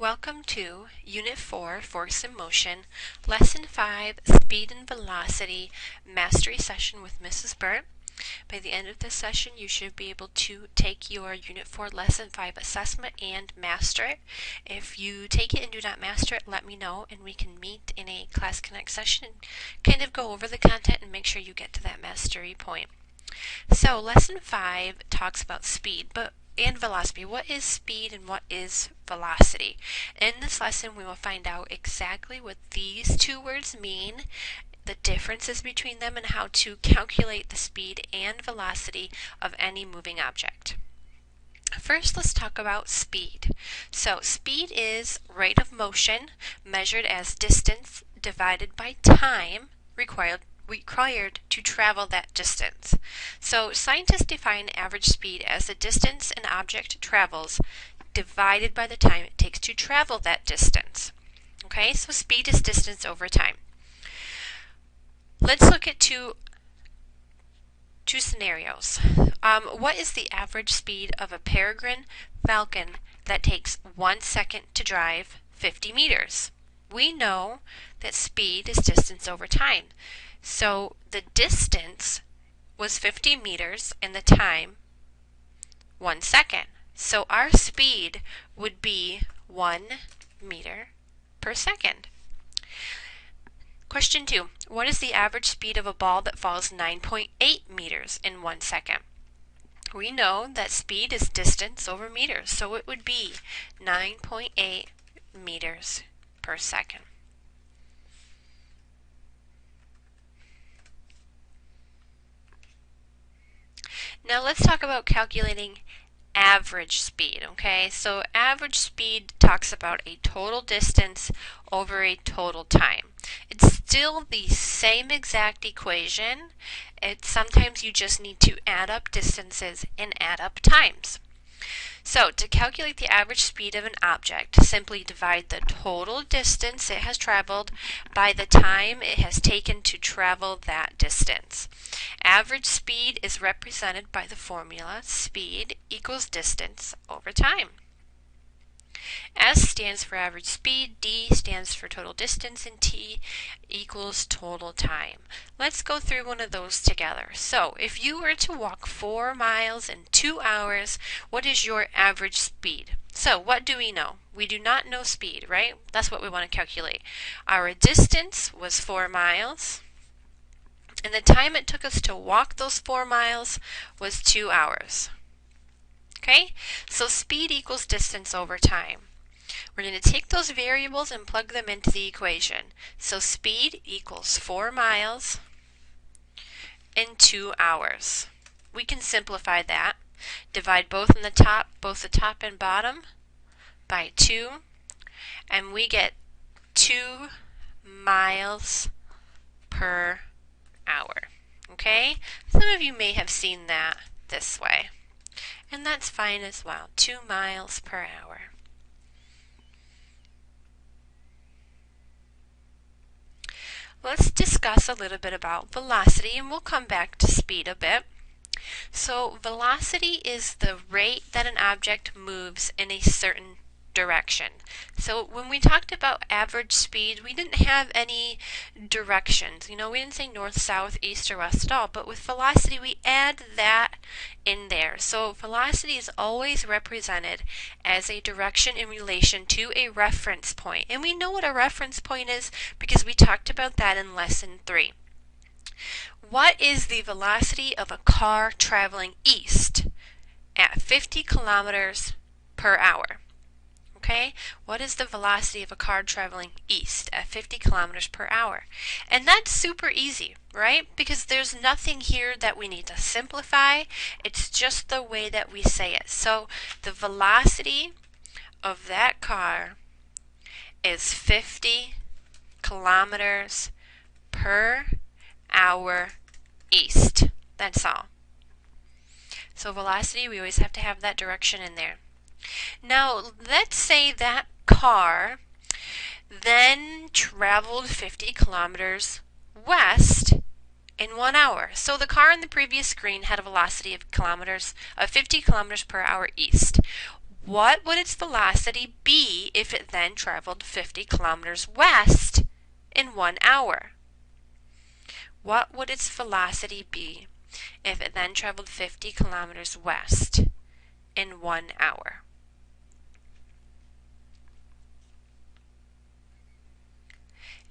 Welcome to Unit 4, Force and Motion, Lesson 5, Speed and Velocity, Mastery Session with Mrs. Burt. By the end of this session, you should be able to take your Unit 4, Lesson 5 assessment and master it. If you take it and do not master it, let me know and we can meet in a Class Connect session and kind of go over the content and make sure you get to that mastery point. So, Lesson 5 talks about speed, and velocity. What is speed and what is velocity? In this lesson, we will find out exactly what these two words mean, the differences between them, and how to calculate the speed and velocity of any moving object. First, let's talk about speed. So, speed is rate of motion measured as distance divided by time required to travel that distance. So scientists define average speed as the distance an object travels divided by the time it takes to travel that distance. Okay, so speed is distance over time. Let's look at two scenarios. What is the average speed of a peregrine falcon that takes 1 second to drive 50 meters? We know that speed is distance over time. So the distance was 50 meters and the time 1 second. So our speed would be 1 meter per second. Question 2. What is the average speed of a ball that falls 9.8 meters in 1 second? We know that speed is distance over meters, so it would be 9.8 meters per second. Now let's talk about calculating average speed, okay? So average speed talks about a total distance over a total time. It's still the same exact equation. Sometimes you just need to add up distances and add up times. So to calculate the average speed of an object, simply divide the total distance it has traveled by the time it has taken to travel that distance. Average speed is represented by the formula speed equals distance over time. S stands for average speed, D stands for total distance, and T equals total time. Let's go through one of those together. So, if you were to walk 4 miles in 2 hours, what is your average speed? So, what do we know? We do not know speed, right? That's what we want to calculate. Our distance was 4 miles, and the time it took us to walk those 4 miles was 2 hours. Okay, so speed equals distance over time. We're going to take those variables and plug them into the equation. So speed equals 4 miles in 2 hours. We can simplify that. Divide both the top and bottom by 2, and we get 2 miles per hour. Okay, some of you may have seen that this way. And that's fine as well, 2 miles per hour. Let's discuss a little bit about velocity, and we'll come back to speed a bit. So velocity is the rate that an object moves in a certain direction. So when we talked about average speed, we didn't have any directions. We didn't say north, south, east, or west at all. But with velocity, we add that in there. So velocity is always represented as a direction in relation to a reference point. And we know what a reference point is because we talked about that in Lesson 3. What is the velocity of a car traveling east at 50 kilometers per hour? Okay, what is the velocity of a car traveling east at 50 kilometers per hour? And that's super easy, right? Because there's nothing here that we need to simplify. It's just the way that we say it. So the velocity of that car is 50 kilometers per hour east. That's all. So velocity, we always have to have that direction in there. Now, let's say that car then traveled 50 kilometers west in 1 hour. So the car on the previous screen had a velocity of 50 kilometers per hour east. what would its velocity be if it then traveled 50 kilometers west in 1 hour? What would its velocity be if it then traveled 50 kilometers west in 1 hour?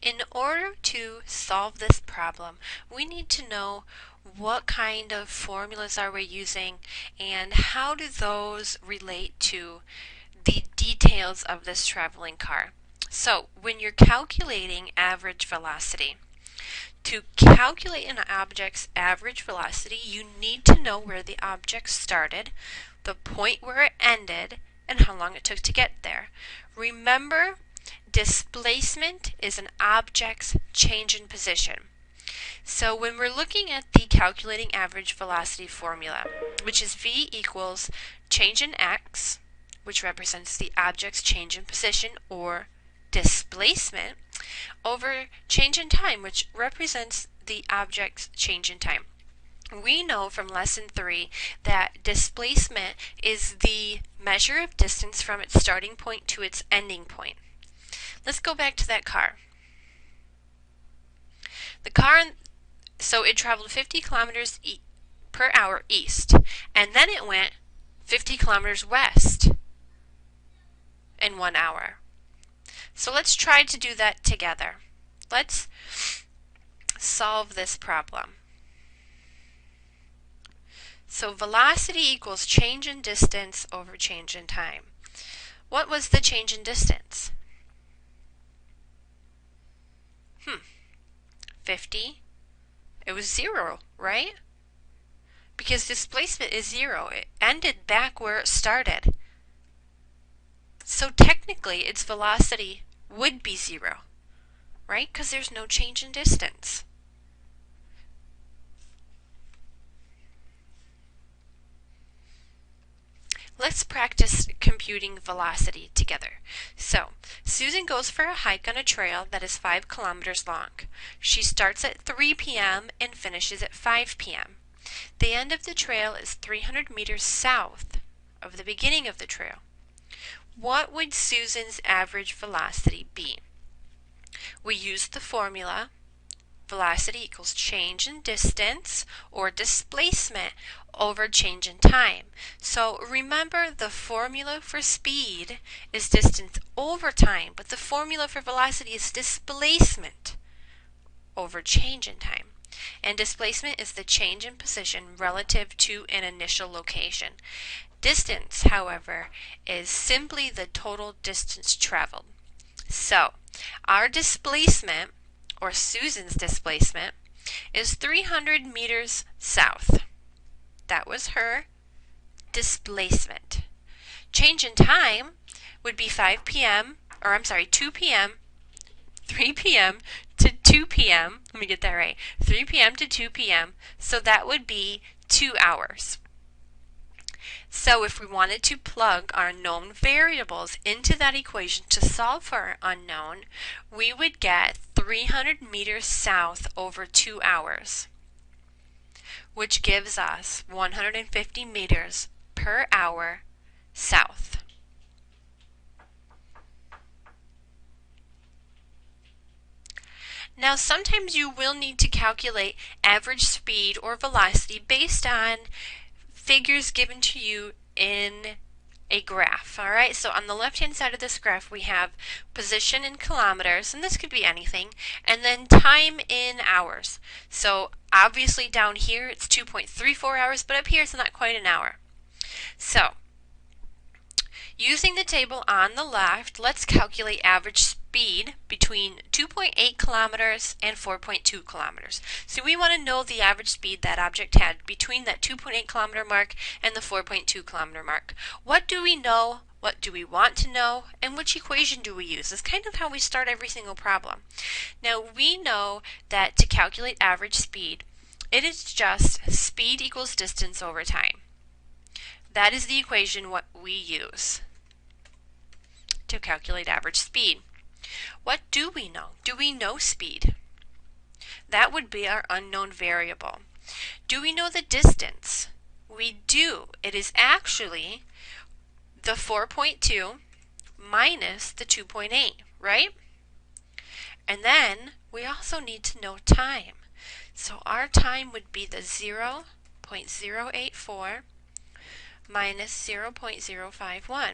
In order to solve this problem, we need to know what kind of formulas are we using and how do those relate to the details of this traveling car. So when you're calculating average velocity, to calculate an object's average velocity, you need to know where the object started, the point where it ended, and how long it took to get there. Remember, displacement is an object's change in position. So when we're looking at the calculating average velocity formula, which is v equals change in x, which represents the object's change in position or displacement, over change in time, which represents the object's change in time. We know from lesson 3 that displacement is the measure of distance from its starting point to its ending point. Let's go back to that car. The car, so it traveled 50 kilometers per hour east, and then it went 50 kilometers west in 1 hour. So let's try to do that together. Let's solve this problem. So velocity equals change in distance over change in time. What was the change in distance? 50. It was 0, right? Because displacement is 0. It ended back where it started. So technically its velocity would be 0, right? Because there's no change in distance. Let's practice computing velocity together. So, Susan goes for a hike on a trail that is 5 kilometers long. She starts at 3 p.m. and finishes at 5 p.m. The end of the trail is 300 meters south of the beginning of the trail. What would Susan's average velocity be? We use the formula velocity equals change in distance or displacement over change in time. So remember, the formula for speed is distance over time, but the formula for velocity is displacement over change in time. And displacement is the change in position relative to an initial location. Distance, however, is simply the total distance traveled. So our displacement, or Susan's displacement, is 300 meters south. That was her displacement. Change in time would be 2 p.m., 3 p.m. to 2 p.m. Let me get that right. 3 p.m. to 2 p.m. So that would be 2 hours. So if we wanted to plug our known variables into that equation to solve for our unknown, we would get 300 meters south over 2 hours, which gives us 150 meters per hour south. Now sometimes you will need to calculate average speed or velocity based on figures given to you in a graph. Alright, so on the left hand side of this graph we have position in kilometers, and this could be anything, and then time in hours. So obviously down here it's 2.34 hours, but up here it's not quite an hour. So using the table on the left, let's calculate average speed between 2.8 kilometers and 4.2 kilometers. So we want to know the average speed that object had between that 2.8 kilometer mark and the 4.2 kilometer mark. What do we know? What do we want to know? And which equation do we use? It's kind of how we start every single problem. Now we know that to calculate average speed, it is just speed equals distance over time. That is the equation what we use to calculate average speed. What do we know? Do we know speed? That would be our unknown variable. Do we know the distance? We do. It is actually the 4.2 minus the 2.8, right? And then we also need to know time. So our time would be the 0.084 minus 0.051.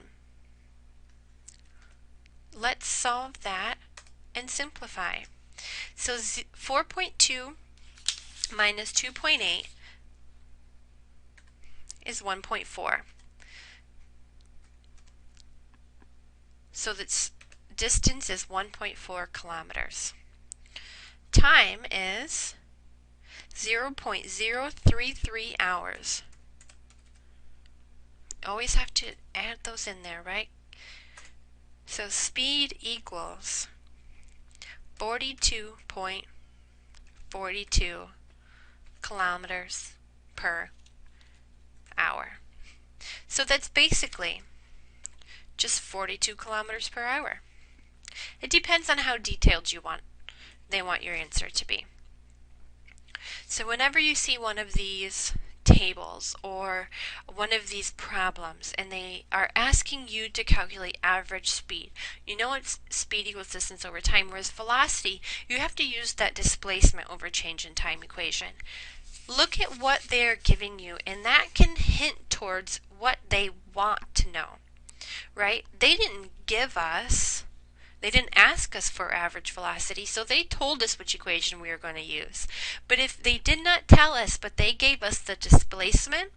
Let's solve that and simplify. So 4.2 minus 2.8 is 1.4. So the distance is 1.4 kilometers. Time is 0.033 hours. Always have to add those in there, right? So speed equals 42.42 kilometers per hour. So that's basically just 42 kilometers per hour. It depends on how detailed they want your answer to be. So whenever you see one of these tables or one of these problems and they are asking you to calculate average speed, you know it's speed equals distance over time, whereas velocity, you have to use that displacement over change in time equation. Look at what they're giving you, and that can hint towards what they want to know, right? They didn't ask us for average velocity, so they told us which equation we were going to use. But if they did not tell us, but they gave us the displacement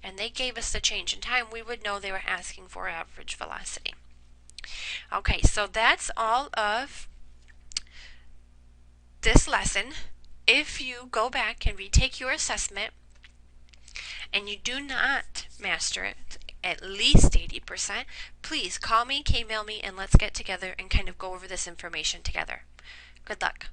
and they gave us the change in time, we would know they were asking for average velocity. Okay, so that's all of this lesson. If you go back and retake your assessment and you do not master it, at least 80%, please call me, K-mail me, and let's get together and kind of go over this information together. Good luck.